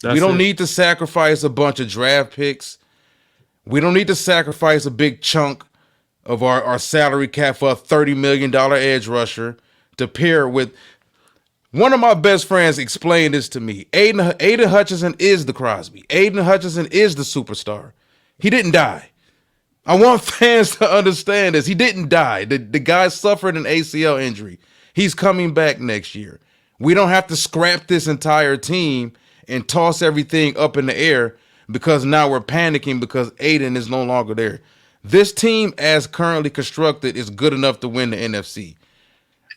We That's don't it. need to sacrifice a bunch of draft picks. We don't need to sacrifice a big chunk of our salary cap for a $30 million edge rusher to pair with. One of my best friends explained this to me. Aiden Hutchinson is the Crosby. Aiden Hutchinson is the superstar. He didn't die. I want fans to understand this. He didn't die. The guy suffered an ACL injury. He's coming back next year. We don't have to scrap this entire team and toss everything up in the air because now we're panicking because Aiden is no longer there. This team, as currently constructed, is good enough to win the NFC.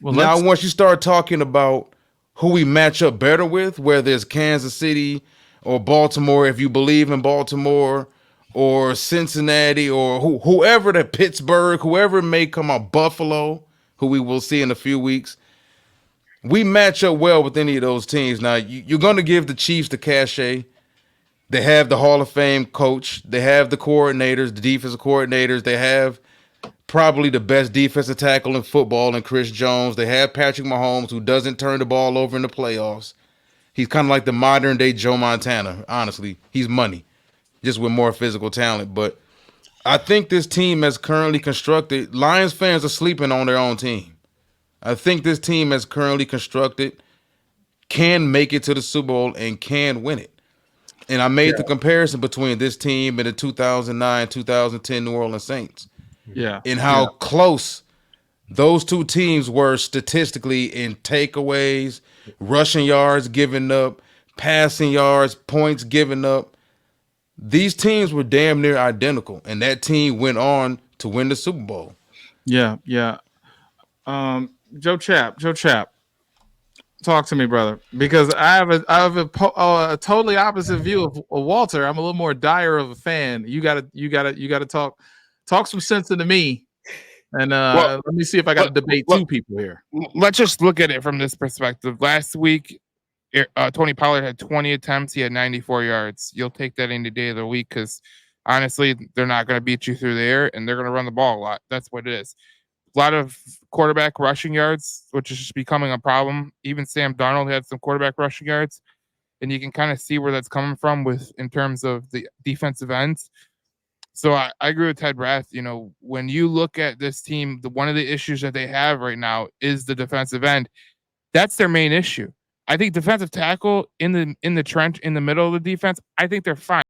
Well, Now, let's. once you start talking about who we match up better with, whether it's Kansas City or Baltimore, if you believe in Baltimore, or Cincinnati, or whoever, the Pittsburgh, whoever it may come out, Buffalo, who we will see in a few weeks, we match up well with any of those teams. Now, you're going to give the Chiefs the cachet. They have the Hall of Fame coach. They have the coordinators, the defensive coordinators. They have probably the best defensive tackle in football in Chris Jones. They have Patrick Mahomes, who doesn't turn the ball over in the playoffs. He's kind of like the modern day Joe Montana. Honestly, he's money, just with more physical talent. But I think this team, as currently constructed, Lions fans are sleeping on their own team. I think this team, as currently constructed, can make it to the Super Bowl and can win it. And I made the Yeah. comparison between this team and the 2009 2010 New Orleans Saints Yeah. and Yeah. how close those two teams were statistically in takeaways, rushing yards given up, passing yards, points given up. These teams were damn near identical, and that team went on to win the Super Bowl. Yeah. Yeah. Joe Chap, talk to me, brother, because I have a totally opposite view of Walter. I'm a little more dire of a fan. You gotta talk some sense into me, and Well, let me see if I got to debate well, two people here. let's just look at it from this perspective. Last week, Tony Pollard had 20 attempts. He had 94 yards. You'll take that any day of the week because honestly, they're not going to beat you through the air and they're going to run the ball a lot. That's what it is. A lot of quarterback rushing yards, which is just becoming a problem. Even Sam Darnold had some quarterback rushing yards, and you can kind of see where that's coming from with in terms of the defensive ends. So I agree with Ted Rath. You know, when you look at this team, one of the issues that they have right now is the defensive end. That's their main issue. I think defensive tackle in the trench in the middle of the defense, I think they're fine.